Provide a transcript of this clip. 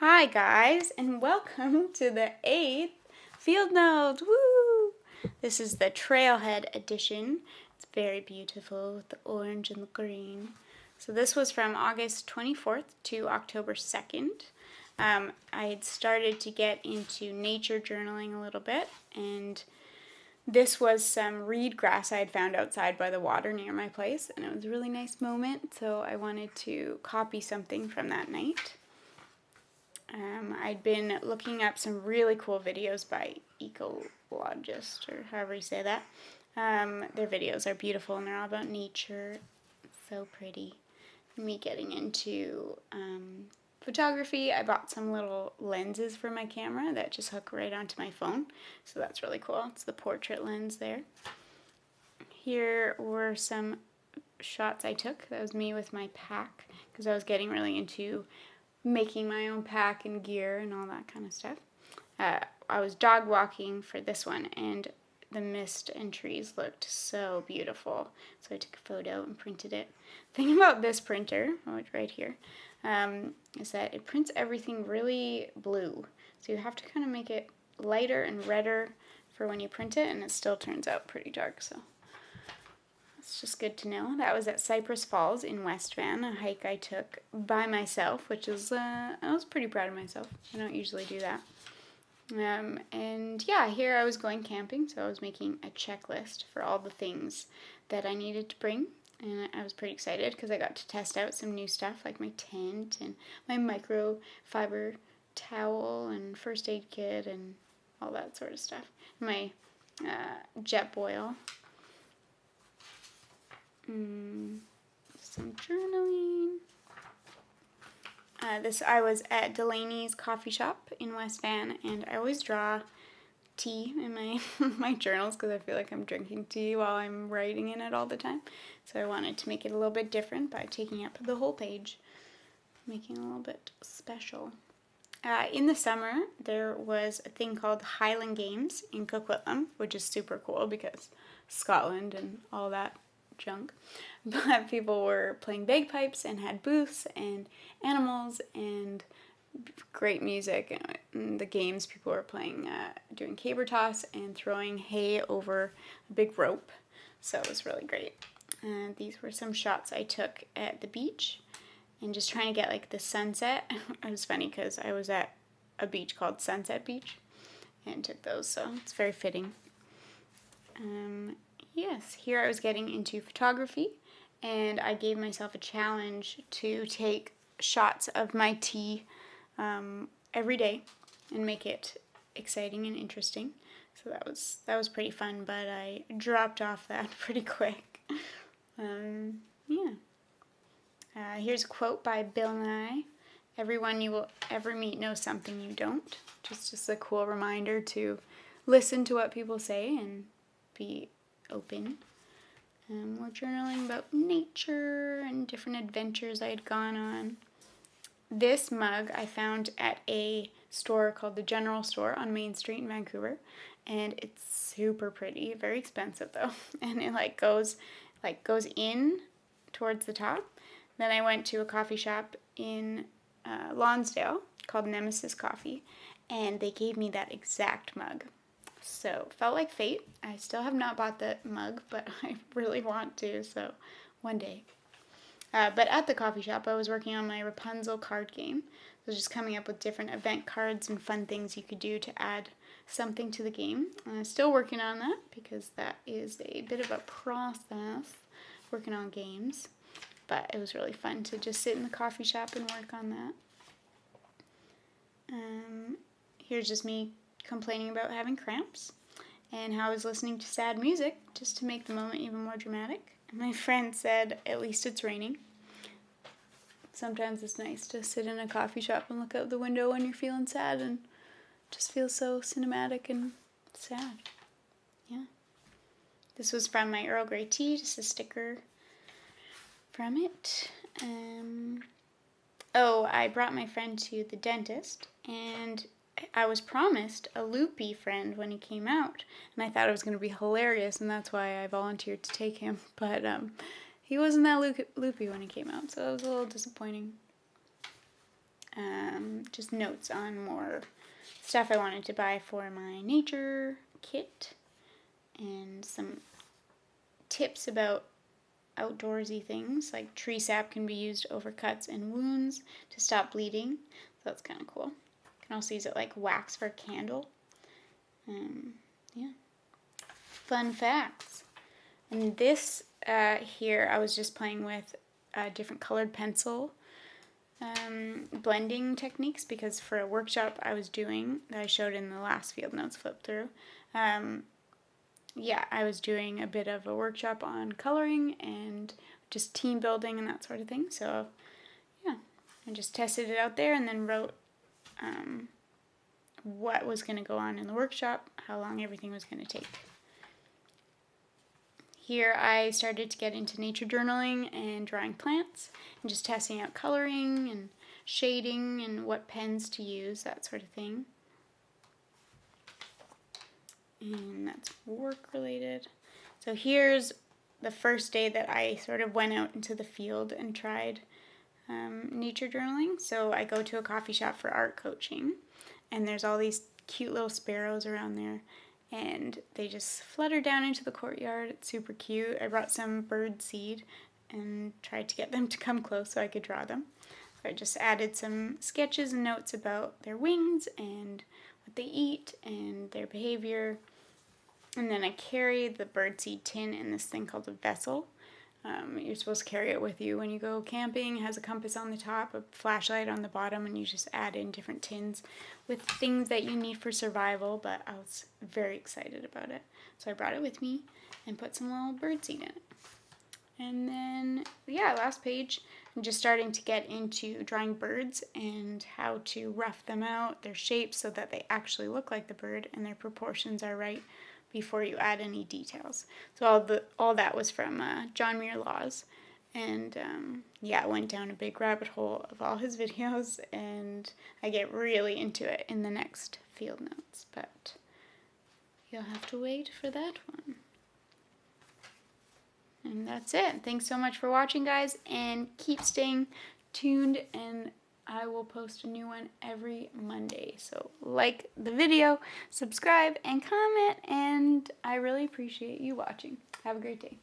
Hi guys, and welcome to the 8th Field Notes. Woo! This is the Trailhead edition. It's very beautiful with the orange and the green. So this was from August 24th to October 2nd. I had started to get into nature journaling a little bit, and this was some reed grass I had found outside by the water near my place, and it was a really nice moment, so I wanted to copy something from that night. I'd been looking up some really cool videos by Ecologist, or however you say that. Their videos are beautiful and they're all about nature. It's so pretty. Me getting into photography, I bought some little lenses for my camera that just hook right onto my phone. So that's really cool. It's the portrait lens there. Here were some shots I took. That was me with my pack because I was getting really into making my own pack and gear and all that kind of stuff. I was dog walking for this one, and the mist and trees looked so beautiful. So I took a photo and printed it. The thing about this printer, right here, is that it prints everything really blue. So you have to kind of make it lighter and redder for when you print it, and it still turns out pretty dark. So it's just good to know. That was at Cypress Falls in West Van, a hike I took by myself, which is, I was pretty proud of myself. I don't usually do that. And yeah, here I was going camping, so I was making a checklist for all the things that I needed to bring. And I was pretty excited because I got to test out some new stuff like my tent and my microfiber towel and first aid kit and all that sort of stuff. My Jetboil. Some journaling. I was at Delaney's coffee shop in West Van, and I always draw tea in my my journals because I feel like I'm drinking tea while I'm writing in it all the time. So I wanted to make it a little bit different by taking up the whole page, making it a little bit special. In the summer, there was a thing called Highland Games in Coquitlam, which is super cool because Scotland and all that junk. But people were playing bagpipes and had booths and animals and great music. And the games people were playing, doing caber toss and throwing hay over a big rope. So it was really great. And these were some shots I took at the beach and just trying to get like the sunset. It was funny because I was at a beach called Sunset Beach and took those, so it's very fitting. Yes, here I was getting into photography, and I gave myself a challenge to take shots of my tea every day and make it exciting and interesting. So that was pretty fun, but I dropped off that pretty quick. Here's a quote by Bill Nye. Everyone you will ever meet knows something you don't. Just a cool reminder to listen to what people say and be open. We're journaling about nature and different adventures I had gone on. This mug I found at a store called the General Store on Main Street in Vancouver, and it's super pretty, very expensive though, and it goes in towards the top. Then I went to a coffee shop in Lonsdale called Nemesis Coffee, and they gave me that exact mug. So, felt like fate. I still have not bought the mug, but I really want to, so one day. But at the coffee shop, I was working on my Rapunzel card game. So just coming up with different event cards and fun things you could do to add something to the game. I'm still working on that because that is a bit of a process, working on games. But it was really fun to just sit in the coffee shop and work on that. Here's just me complaining about having cramps and how I was listening to sad music just to make the moment even more dramatic. And my friend said, at least it's raining. Sometimes it's nice to sit in a coffee shop and look out the window when you're feeling sad and just feel so cinematic and sad. Yeah. This was from my Earl Grey tea, just a sticker from it. I brought my friend to the dentist, and I was promised a loopy friend when he came out, and I thought it was going to be hilarious, and that's why I volunteered to take him, but he wasn't that loopy when he came out, so it was a little disappointing. just notes on more stuff I wanted to buy for my nature kit, and some tips about outdoorsy things, like tree sap can be used over cuts and wounds to stop bleeding, so that's kind of cool. You can also use it like wax for a candle. Yeah. Fun facts. And this here, I was just playing with different colored pencil blending techniques, because for a workshop I was doing that I showed in the last field notes flip through, I was doing a bit of a workshop on coloring and just team building and that sort of thing. So yeah, I just tested it out there and then wrote what was going to go on in the workshop, how long everything was going to take. Here I started to get into nature journaling and drawing plants and just testing out coloring and shading and what pens to use, that sort of thing. And that's work related. So here's the first day that I sort of went out into the field and tried nature journaling. So I go to a coffee shop for art coaching, and there's all these cute little sparrows around there, and they just flutter down into the courtyard. It's super cute. I brought some bird seed and tried to get them to come close so I could draw them. So I just added some sketches and notes about their wings and what they eat and their behavior. And then I carry the birdseed tin in this thing called a vessel. You're supposed to carry it with you when you go camping. It has a compass on the top, a flashlight on the bottom, and you just add in different tins with things that you need for survival, but I was very excited about it. So I brought it with me and put some little birdseed in it. And then, last page, I'm just starting to get into drawing birds and how to rough them out, their shapes, so that they actually look like the bird and their proportions are right before you add any details. So all that was from John Muir Laws, and I went down a big rabbit hole of all his videos, and I get really into it in the next field notes, but you'll have to wait for that one. And that's it. Thanks so much for watching, guys, and keep staying tuned, and I will post a new one every Monday. So like the video, subscribe, and comment, and I really appreciate you watching. Have a great day.